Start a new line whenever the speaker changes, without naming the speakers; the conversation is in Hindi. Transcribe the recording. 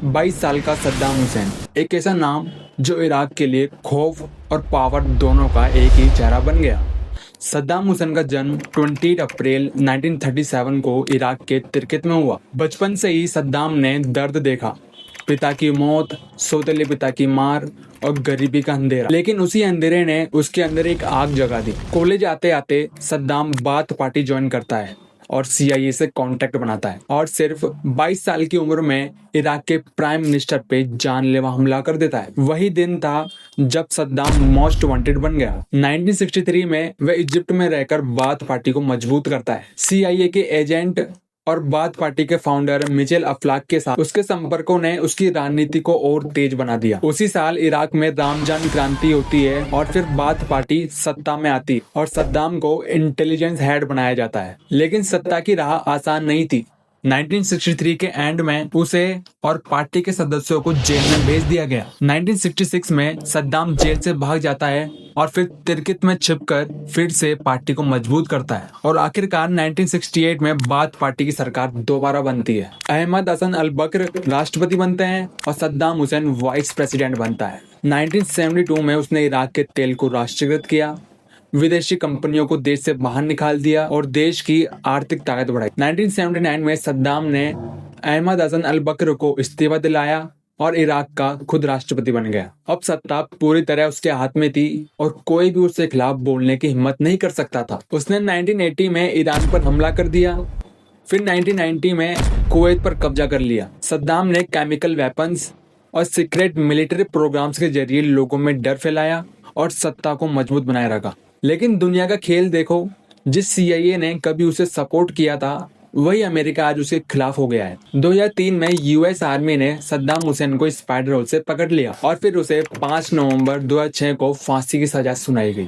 22 साल का सद्दाम हुसैन, एक ऐसा नाम जो इराक के लिए खौफ और पावर दोनों का एक ही चेहरा बन गया। सद्दाम हुसैन का जन्म 28 अप्रैल 1937 को इराक के तिर्कित में हुआ। बचपन से ही सद्दाम ने दर्द देखा, पिता की मौत, सौतेले पिता की मार और गरीबी का अंधेरा। लेकिन उसी अंधेरे ने उसके अंदर एक आग जगा दी। कॉलेज आते आते सद्दाम बाथ पार्टी ज्वाइन करता है और CIA से कांटेक्ट बनाता है और सिर्फ 22 साल की उम्र में इराक के प्राइम मिनिस्टर पे जानलेवा हमला कर देता है। वही दिन था जब सद्दाम मोस्ट वांटेड बन गया। 1963 में वह इजिप्ट में रहकर बाथ पार्टी को मजबूत करता है। CIA के एजेंट और बाथ पार्टी के फाउंडर मिचेल अफलाक के साथ उसके संपर्कों ने उसकी राजनीति को और तेज बना दिया। उसी साल इराक में रमजान क्रांति होती है और फिर बाथ पार्टी सत्ता में आती और सद्दाम को इंटेलिजेंस हेड बनाया जाता है। लेकिन सत्ता की राह आसान नहीं थी। 1963 के एंड में उसे और पार्टी के सदस्यों को जेल में भेज दिया गया। 1966 में सद्दाम जेल से भाग जाता है और फिर तिर्कित में छिपकर फिर से पार्टी को मजबूत करता है और आखिरकार 1968 में बाथ पार्टी की सरकार दोबारा बनती है। अहमद हसन अल बकर राष्ट्रपति बनते हैं और सद्दाम हुसैन वाइस प्रेसिडेंट बनता है। 1972 में उसने इराक के तेल को राष्ट्रीयकृत किया, विदेशी कंपनियों को देश से बाहर निकाल दिया और देश की आर्थिक ताकत बढ़ाई। 1979 में सद्दाम ने अहमद हसन अल बकर को इस्तीफा दिलाया और इराक का खुद राष्ट्रपति बन गया। अब सत्ता पूरी तरह उसके हाथ में थी और कोई भी उसके खिलाफ बोलने की हिम्मत नहीं कर सकता था। उसने 1980 में ईरान पर हमला कर दिया, फिर 1990 में कुवैत पर कब्जा कर लिया। सद्दाम ने केमिकल वेपन्स और सीक्रेट मिलिट्री प्रोग्राम्स के जरिए लोगों में डर फैलाया और सत्ता को मजबूत बनाए रखा। लेकिन दुनिया का खेल देखो, जिस CIA ने कभी उसे सपोर्ट किया था वही अमेरिका आज उसके खिलाफ हो गया है। 2003 में US आर्मी ने सद्दाम हुसैन को स्पाइडर होल से पकड़ लिया और फिर उसे 5 नवंबर 2006 को फांसी की सजा सुनाई गई।